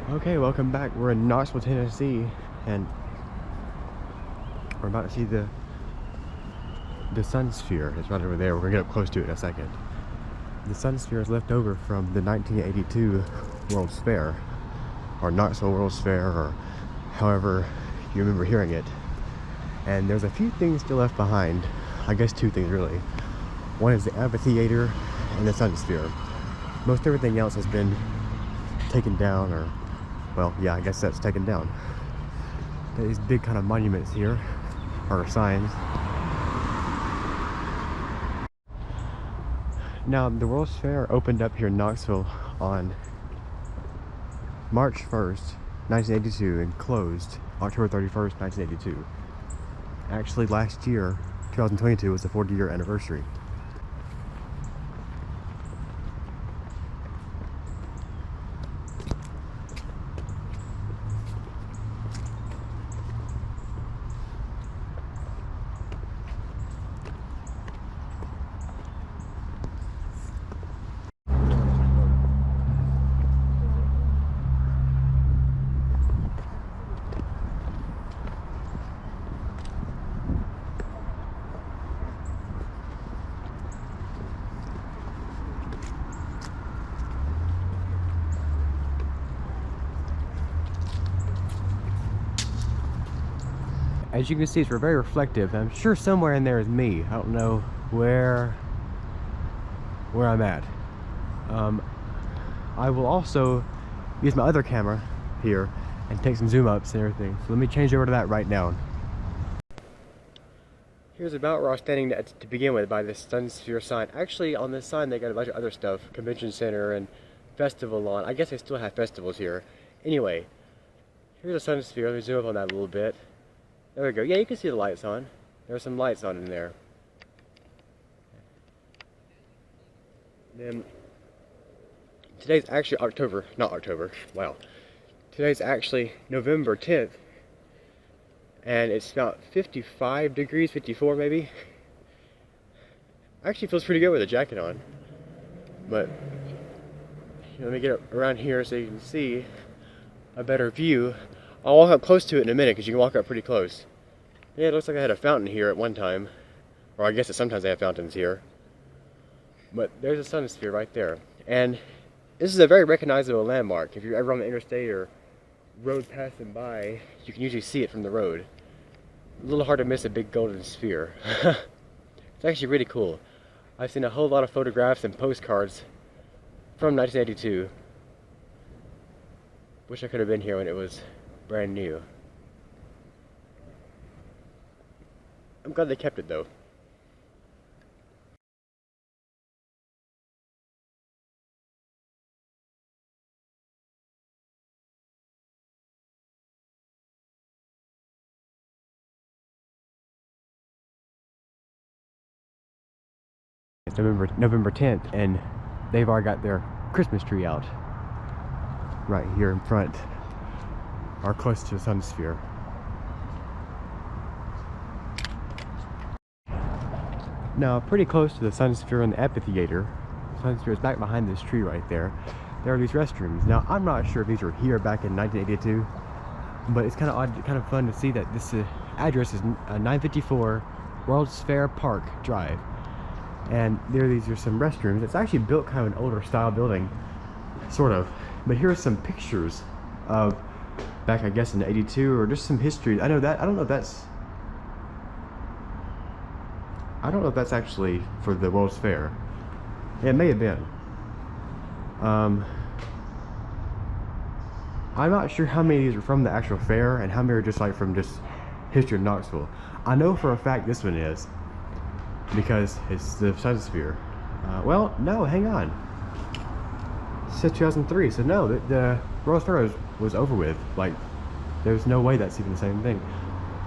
Okay, welcome back. We're in Knoxville, Tennessee, and we're about to see the Sun Sphere. It's right over there. We're gonna get up close to it in a second. The Sun Sphere is left over from the 1982 World's Fair, or Knoxville World's Fair, or however you remember hearing it. And there's a few things still left behind. I guess two things really. One is the amphitheater and the Sun Sphere. Most everything else has been taken down, or well, yeah, I guess that's taken down. These big kind of monuments here, or signs. Now, the World's Fair opened up here in Knoxville on March 1st, 1982, and closed October 31st, 1982. Actually, last year, 2022, was the 40-year anniversary. As you can see, it's very reflective. I'm sure somewhere in there is me. I don't know where I'm at. I will also use my other camera here and take some zoom ups and everything. So let me change over to that right now. Here's about where I was standing to begin with by this Sun Sphere sign. Actually, on this sign they got a bunch of other stuff, convention center and festival lawn. I guess they still have festivals here. Anyway, here's a Sun Sphere. Let me zoom up on that a little bit. There we go. Yeah, you can see the lights on. There's some lights on in there. Then today's actually Today's actually November 10th. And it's about 55 degrees, 54 maybe. Actually feels pretty good with a jacket on. But let me get around here so you can see a better view. I'll walk up close to it in a minute because you can walk up pretty close. Yeah, it looks like I had a fountain here at one time. Or I guess sometimes they have fountains here. But there's a Sun Sphere right there. And this is a very recognizable landmark. If you're ever on the interstate or road passing by, you can usually see it from the road. A little hard to miss a big golden sphere. It's actually really cool. I've seen a whole lot of photographs and postcards from 1982. Wish I could have been here when it was brand new. I'm glad they kept it though. It's November 10th, and they've already got their Christmas tree out right here in front, or close to the Sun Sphere. Now, pretty close to the Sun Sphere and the amphitheater, the Sun Sphere is back behind this tree right there. There are these restrooms. Now, I'm not sure if these were here back in 1982, but it's kind of odd, kind of fun to see that this address is 954 World's Fair Park Drive. And these are some restrooms. It's actually built kind of an older style building, sort of. But here are some pictures of back, I guess, in '82, or just some history. I don't know if that's actually for the World's Fair. Yeah, it may have been. I'm not sure how many of these are from the actual fair and how many are just like from just history of Knoxville. I know for a fact this one is, because it's the Sun Sphere. Well, no, hang on. It says 2003, so no, the World's Fair was over with. Like, there's no way that's even the same thing.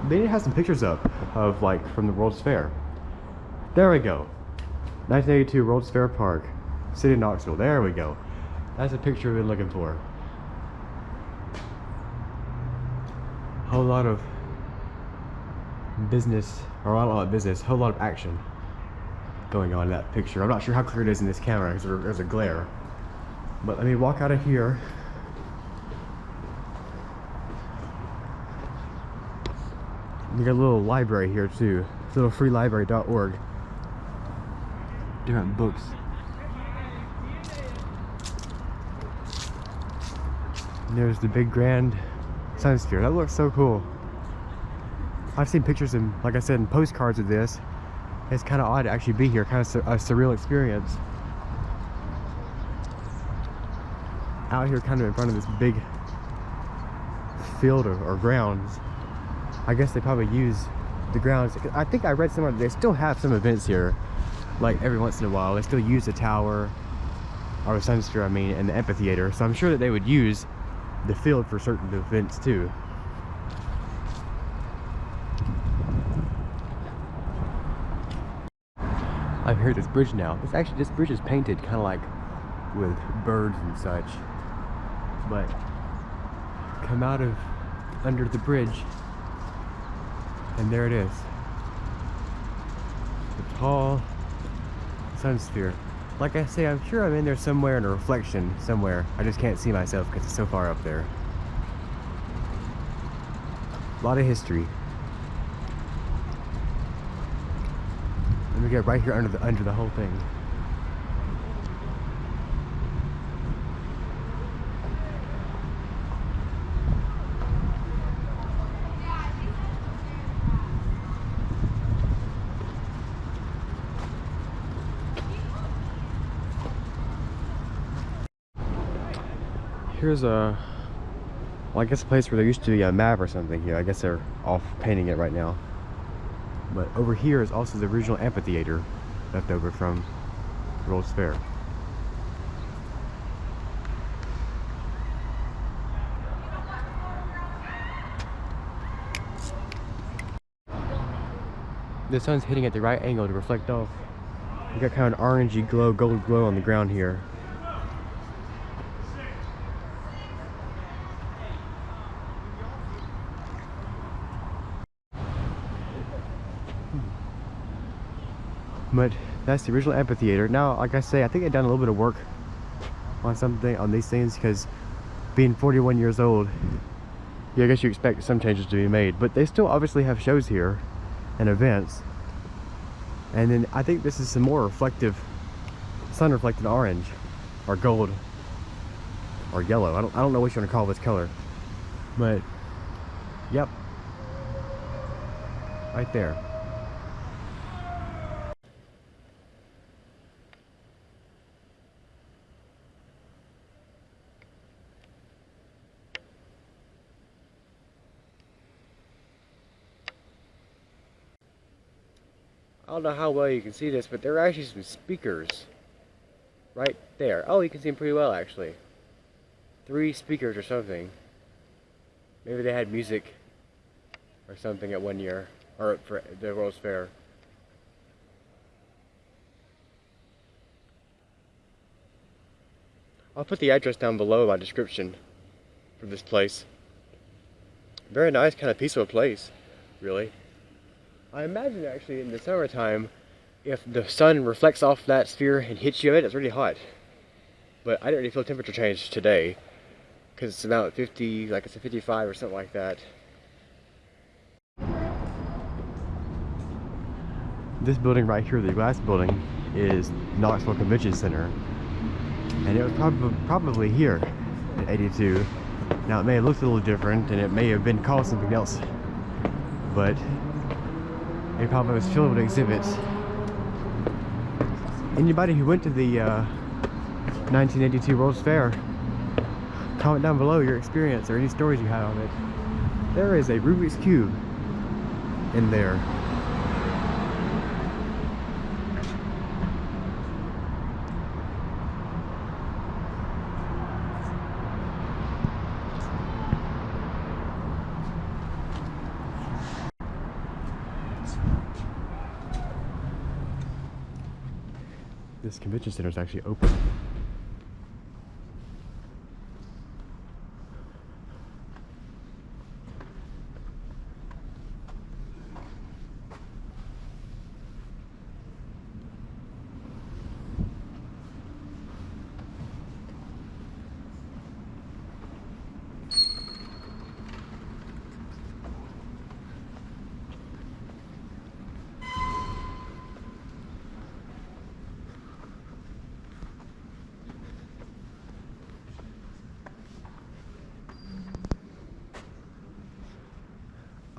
They did have some pictures up of, like, from the World's Fair. There we go. 1982 World's Fair Park, City of Knoxville. There we go. That's a picture we've been looking for. A whole lot of business, or a lot of business, a whole lot of action going on in that picture. I'm not sure how clear it is in this camera because there's a glare. But let me walk out of here We got a little library here too. Littlefreelibrary.org. Different books. And there's the big grand sun sphere. That looks so cool. I've seen pictures and, like I said, in postcards of this. It's kind of odd to actually be here. Kind of a surreal experience. Out here, kind of in front of this big field or grounds. I guess they probably use the grounds. I think I read somewhere they still have some events here, like every once in a while. They still use the tower, or the sun sphere, I mean, and the amphitheater. So I'm sure that they would use the field for certain events too. I'm here at this bridge now. This bridge is painted kind of like with birds and such. But come out of under the bridge, and there it is. The tall sun sphere. Like I say, I'm sure I'm in there somewhere in a reflection somewhere. I just can't see myself because it's so far up there. A lot of history. Let me get right here under the whole thing. Here's well, I guess a place where there used to be a map or something here. I guess they're off painting it right now. But over here is also the original amphitheater left over from the World's Fair. The sun's hitting at the right angle to reflect off. You got kind of an orangey glow, gold glow on the ground here. But that's the original amphitheater. Now, like I say, I think they've done a little bit of work on these things, because being 41 years old, yeah, I guess you expect some changes to be made. But they still obviously have shows here and events. And then I think this is some more reflective, sun-reflected orange, or gold, or yellow. I don't know what you want to call this color, but yep, right there. I don't know how well you can see this, but there are actually some speakers right there. Oh, you can see them pretty well, actually. 3 speakers or something. Maybe they had music or something at one year, or for the World's Fair. I'll put the address down below in my description for this place. Very nice, kind of peaceful place, really. I imagine actually in the summertime, if the sun reflects off that sphere and hits you, it's really hot. But I didn't really feel temperature change today, because it's about 50, like it's a 55 or something like that. This building right here, the glass building, is Knoxville Convention Center. And it was probably here in '82. Now it may have looked a little different, and it may have been called something else, but it probably was filled with exhibits. Anybody who went to the 1982 World's Fair, comment down below your experience or any stories you had on it. There is a Rubik's Cube in there. This convention center is actually open.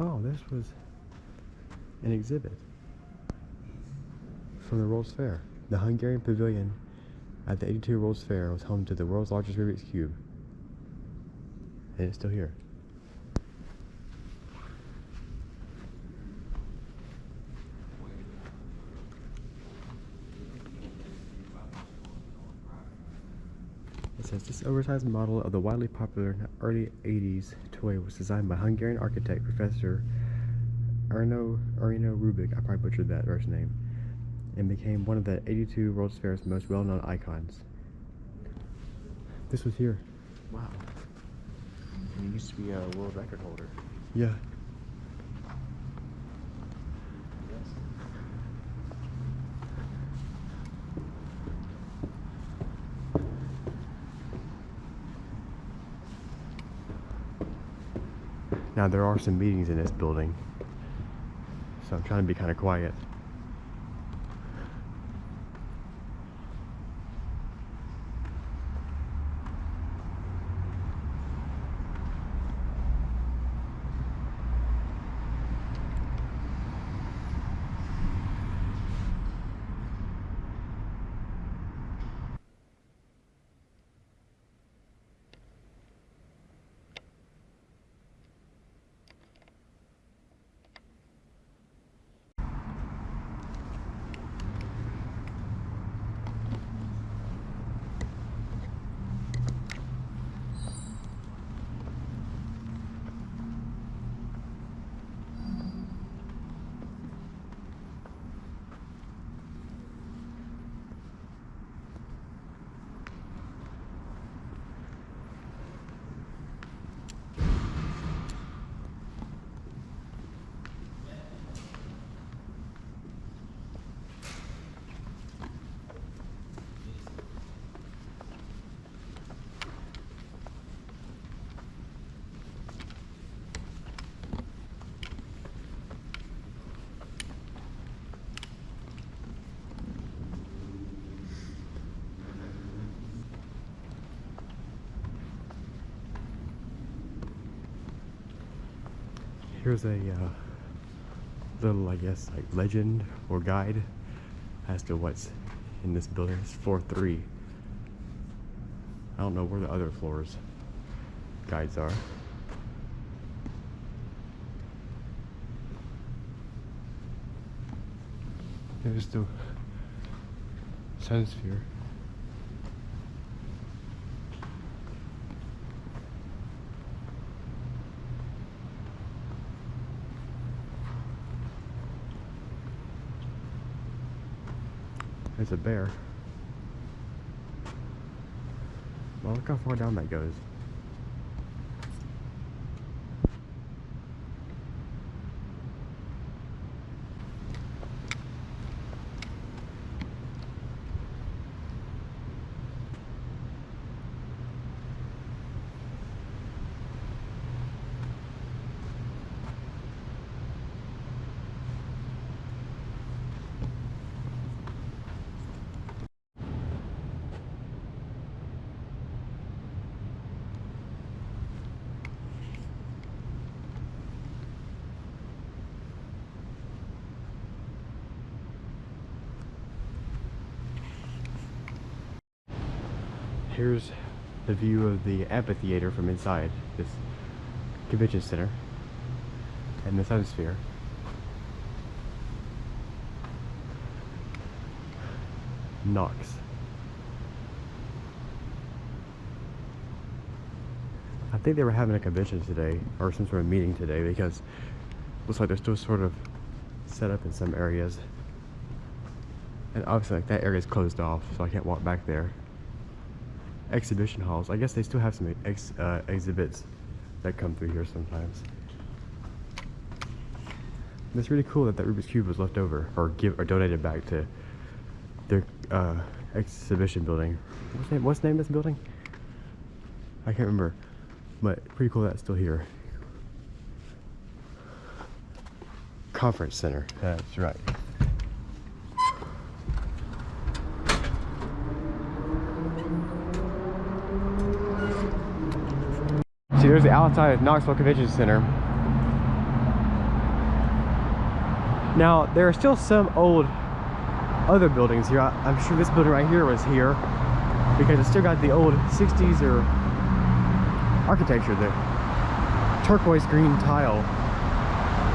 Oh, this was an exhibit from the World's Fair. The Hungarian Pavilion at the 82 World's Fair was home to the world's largest Rubik's Cube. And it's still here. It says this oversized model of the widely popular early 80s toy was designed by Hungarian architect Professor Erno Rubik, I probably butchered that first name, and became one of the 82 World's Fair's most well-known icons. This was here. Wow. And he used to be a world record holder. Yeah. Yes. Now there are some meetings in this building, so I'm trying to be kind of quiet. Here's a little, I guess, like legend or guide as to what's in this building. It's floor 3. I don't know where the other floors guides are. There's the sun sphere. There's a bear. Well, look how far down that goes. Here's the view of the amphitheater from inside this convention center and the sun sphere. Knox. I think they were having a convention today or some sort of meeting today, because it looks like they're still sort of set up in some areas, and obviously like that area is closed off, so I can't walk back there. Exhibition halls. I guess they still have some exhibits that come through here sometimes. And it's really cool that Rubik's Cube was left over or donated back to their exhibition building. What's the name of this building? I can't remember, but pretty cool that's still here. Conference center. That's right. See, there's the outside of Knoxville Convention Center. Now, there are still some old other buildings here. I'm sure this building right here was here because it's still got the old 60s or architecture, the turquoise green tile.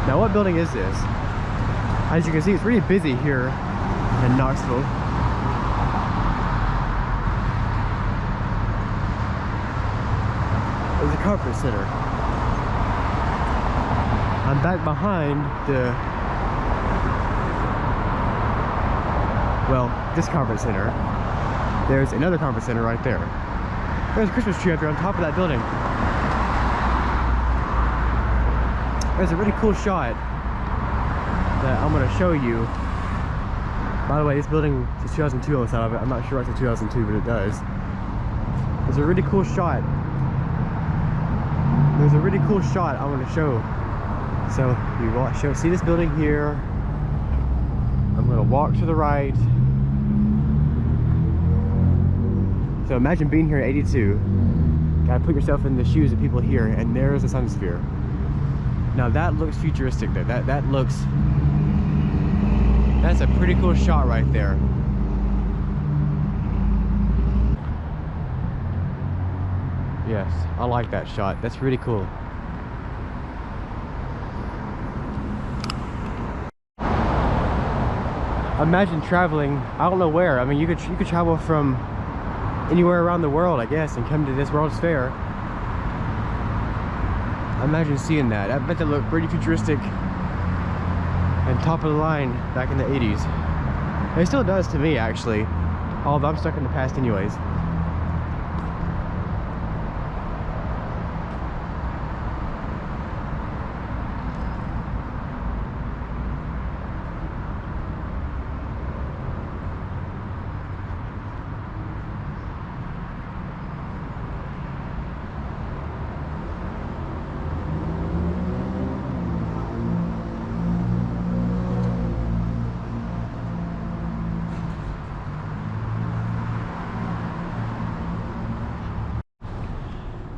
Now, what building is this? As you can see, it's really busy here in Knoxville. There's a conference center. I'm back behind this conference center. There's another conference center right there. There's a Christmas tree up there on top of that building. There's a really cool shot that I'm going to show you. By the way, this building is 2002 on the side of it. I'm not sure it's a 2002, but it does. There's a really cool shot. There's a really cool shot I want to show. So you see this building here. I'm going to walk to the right. So imagine being here in 82. Gotta put yourself in the shoes of people here, and there's the Sun Sphere. Now that looks futuristic though. That's a pretty cool shot right there. Yes, I like that shot. That's really cool. Imagine traveling, I don't know where. I mean, you could travel from anywhere around the world, I guess, and come to this World's Fair. Imagine seeing that. I bet that looked pretty futuristic and top of the line back in the 80s. It still does to me, actually, although I'm stuck in the past anyways.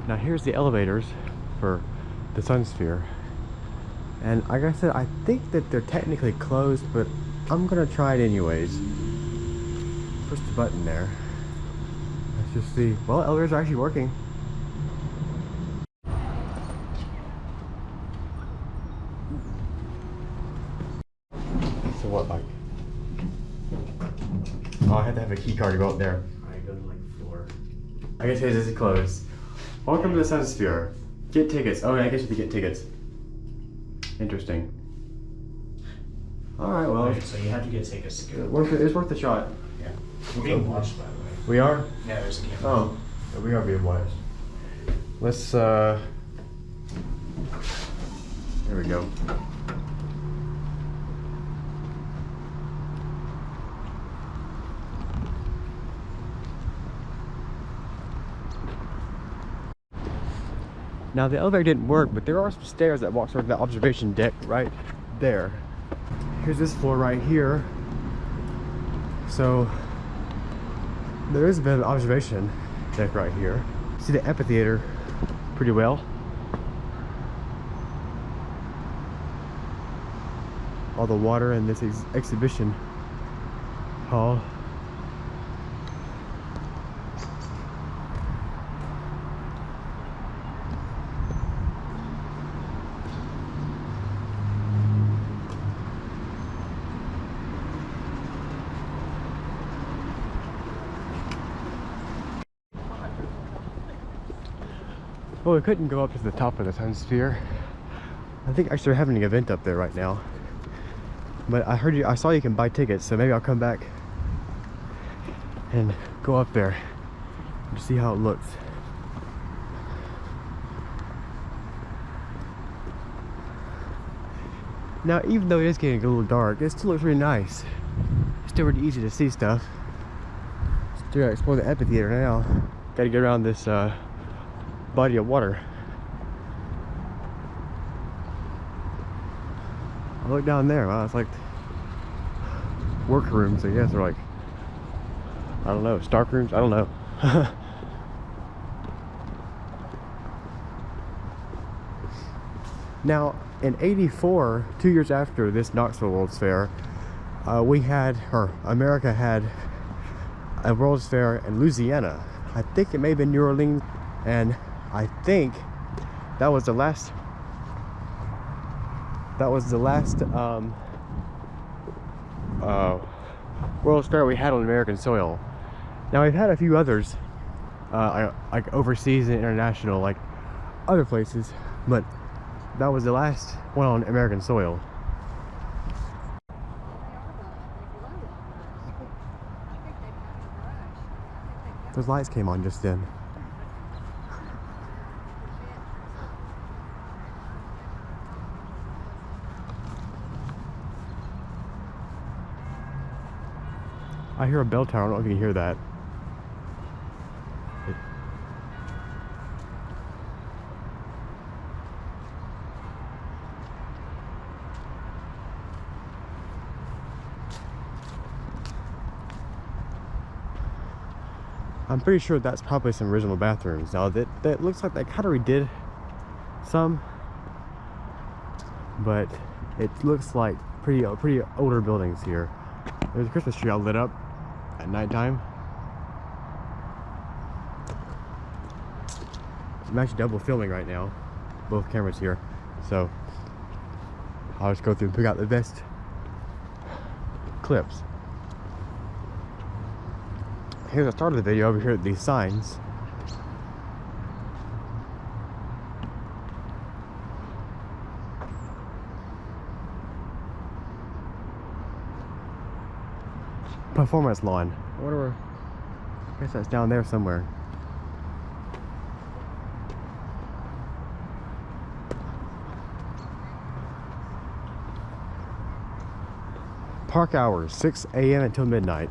Now here's the elevators for the Sun Sphere, and like I said, I think that they're technically closed, but I'm gonna try it anyways. Push the button there. Let's just see. Well, elevators are actually working. So what, like? Oh, I had to have a key card to go up there. I go to like the floor. I guess this is closed. Welcome to the Sun Sphere. Get tickets. Oh, I guess you have to get tickets. Interesting. All right, well. So you have to get tickets to go. It's worth the shot. Yeah. We're being watched, by the way. We are? Yeah, there's a camera. Oh, yeah, we are being watched. Let's, there we go. Now the elevator didn't work, but there are some stairs that walk toward the observation deck right there. Here's this floor right here. So there is a bit of an observation deck right here. See the amphitheater pretty well. All the water in this exhibition hall. Well, we couldn't go up to the top of the Sun Sphere. I think actually they're having an event up there right now. But I saw you can buy tickets, so maybe I'll come back and go up there and see how it looks. Now, even though it is getting a little dark, it still looks really nice. It's still really easy to see stuff. Still gotta explore the amphitheater now. Gotta get around this body of water. I look down there. Wow, it's like workrooms, I guess, or like, I don't know, stock rooms. I don't know. Now, in '84, 2 years after this Knoxville World's Fair, America had a World's Fair in Louisiana. I think it may have been New Orleans, and I think that was the last World's Fair we had on American soil. Now we've had a few others, like overseas and international, like other places, but that was the last one on American soil. Those lights came on just then. I hear a bell tower. I don't know if you can hear that. I'm pretty sure that's probably some original bathrooms. Now that looks like they kind of redid some, but it looks like pretty older buildings here. There's a Christmas tree all lit up at nighttime. I'm actually double filming right now, both cameras here, so I'll just go through and pick out the best clips. Here's the start of the video. Over here at these signs. Performance lawn. I wonder where, I guess that's down there somewhere. Park hours, 6 a.m. until midnight.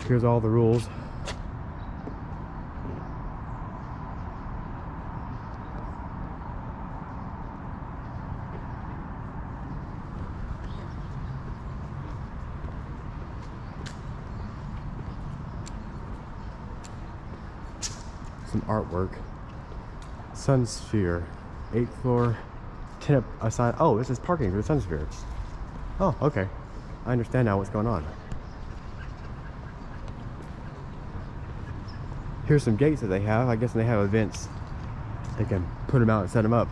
Here's all the rules. Some artwork. Sun Sphere, 8th floor, 10 assign. Oh, this is parking for the Sun Sphere. Oh, okay. I understand now what's going on. Here's some gates that they have. I guess when they have events, they can put them out and set them up.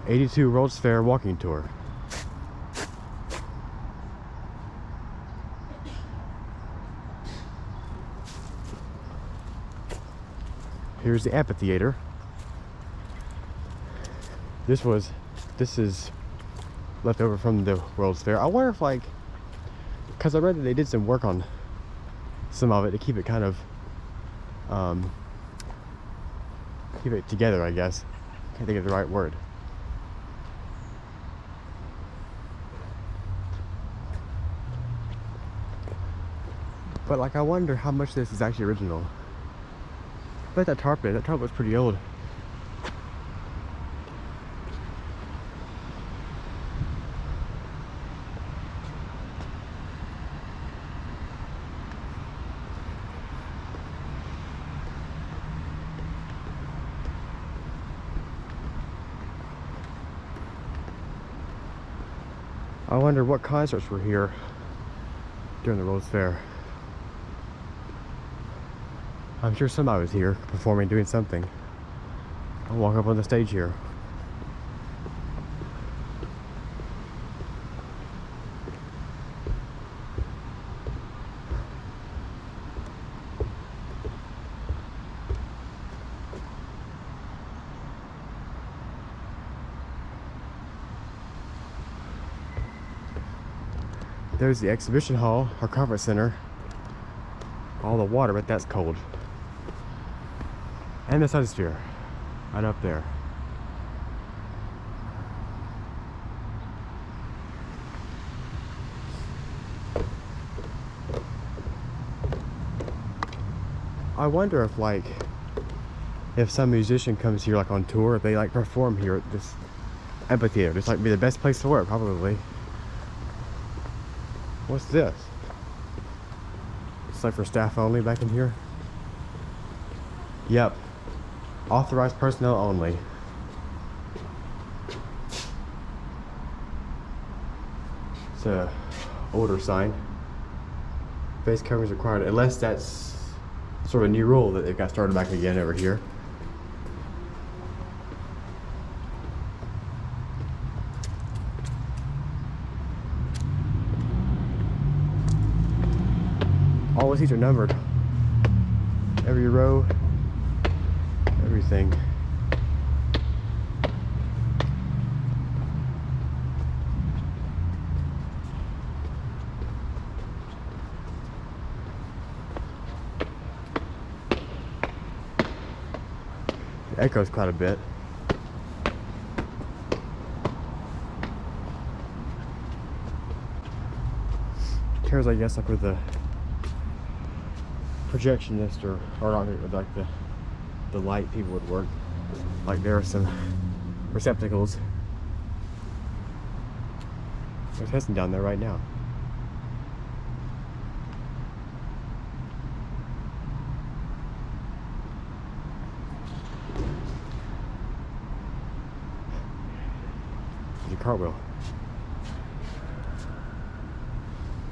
'82 World's Fair walking tour. Here's the amphitheater. This is left over from the World's Fair. I wonder if, like, because I read that they did some work on some of it to keep it kind of keep it together, I guess. Can't think of the right word. But like, I wonder how much this is actually original. But that tarp was pretty old. I wonder what concerts were here during the World's Fair. I'm sure somebody was here performing, doing something. I'll walk up on the stage here. There's the exhibition hall, or conference center. All the water, but that's cold. And the Sun Sphere, right up there. I wonder if, like, if some musician comes here, like, on tour, if they, like, perform here at this amphitheater. This might be the best place to work, probably. What's this? It's like for staff only back in here. Yep. Authorized personnel only. It's a older sign. Face coverings required, unless that's sort of a new rule that they've got started back again over here. All the seats are numbered. Every row, everything. It echoes quite a bit. Here's, I guess, like where the projectionist or not, like the light people would work. Like there are some receptacles. They're testing down there right now. There's a cartwheel.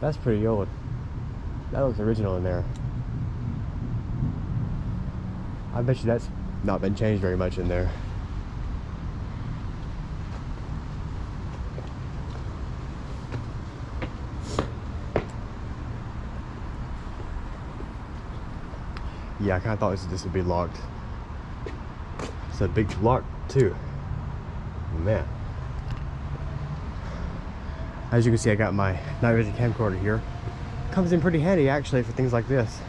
That's pretty old. That looks original in there. I bet you that's not been changed very much in there. Yeah, I kind of thought this would be locked. It's a big lock too. Man. As you can see, I got my night vision camcorder here. Comes in pretty handy actually for things like this.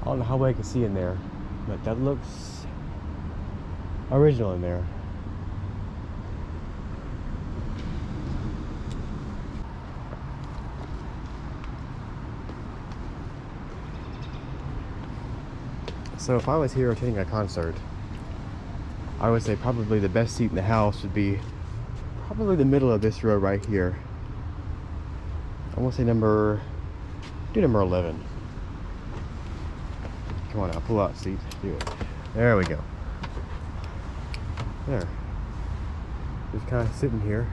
I don't know how well I can see in there, but that looks original in there. So if I was here attending a concert, I would say probably the best seat in the house would be probably the middle of this row right here. I want to say number 11. Come on now, pull out seat. Do it. There we go. There. Just kind of sitting here.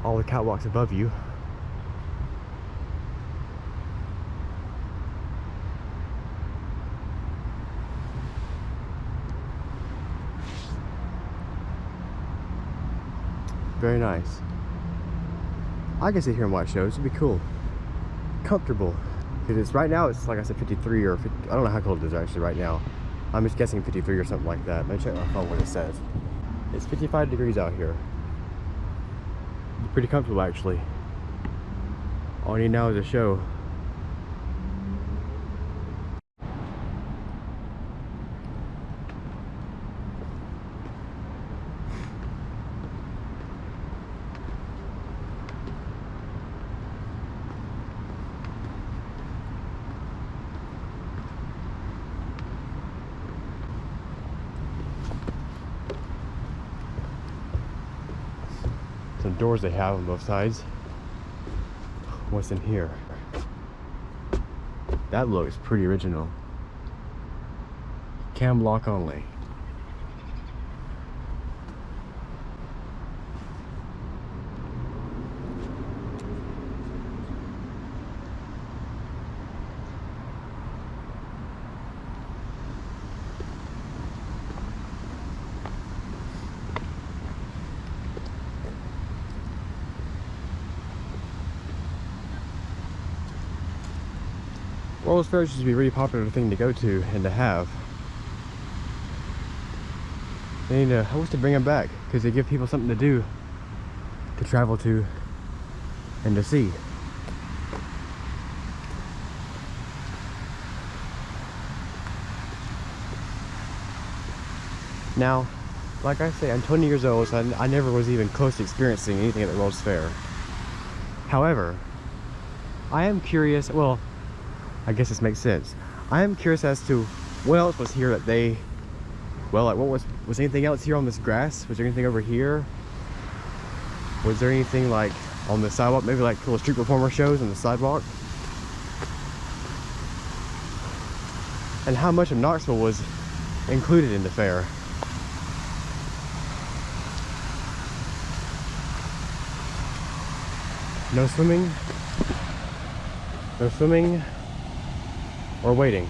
All the catwalks above you. Very nice. I can sit here and watch shows. It'd be cool. Comfortable. Because it's right now, it's like I said, 53 or 50, I don't know how cold it is actually right now. I'm just guessing 53 or something like that. Let me check my phone what it says. It's 55 degrees out here. Pretty comfortable actually. All you need now is a show. Some doors they have on both sides. What's in here? That looks pretty original. Cam lock only. World's Fair used to be a really popular thing to go to and to have. They need to, I wish to bring them back because they give people something to do, to travel to, and to see. Now, like I say, I'm 20 years old, so I never was even close to experiencing anything at the World's Fair. However, I am curious, well, I guess this makes sense. I am curious as to what else was here that they, well, like what was anything else here on this grass? Was there anything over here? Was there anything like on the sidewalk? Maybe like little street performer shows on the sidewalk? And how much of Knoxville was included in the fair? No swimming? No swimming or waiting?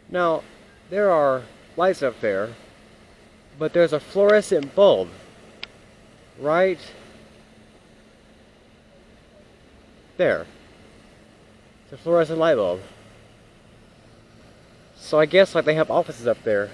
Now, there are lights up there, but there's a fluorescent bulb right there. It's a fluorescent light bulb. So I guess like they have offices up there.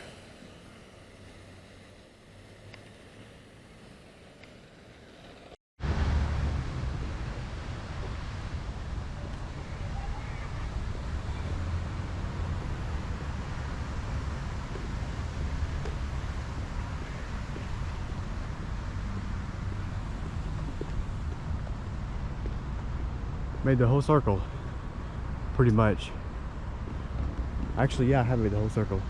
Made the whole circle, pretty much. Actually, yeah, I have made the whole circle.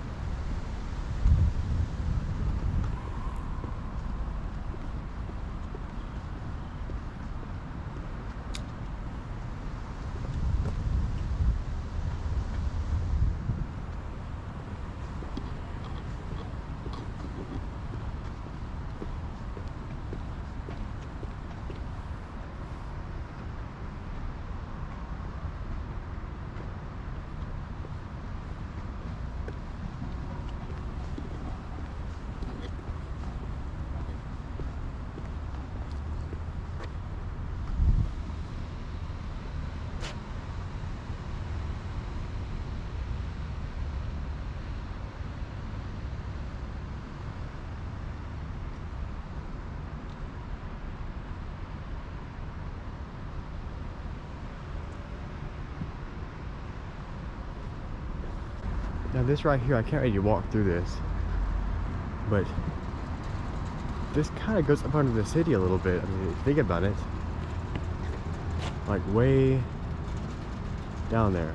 Now this right here, I can't really walk through this, but this kind of goes up under the city a little bit. I mean, if you think about it, like way down there.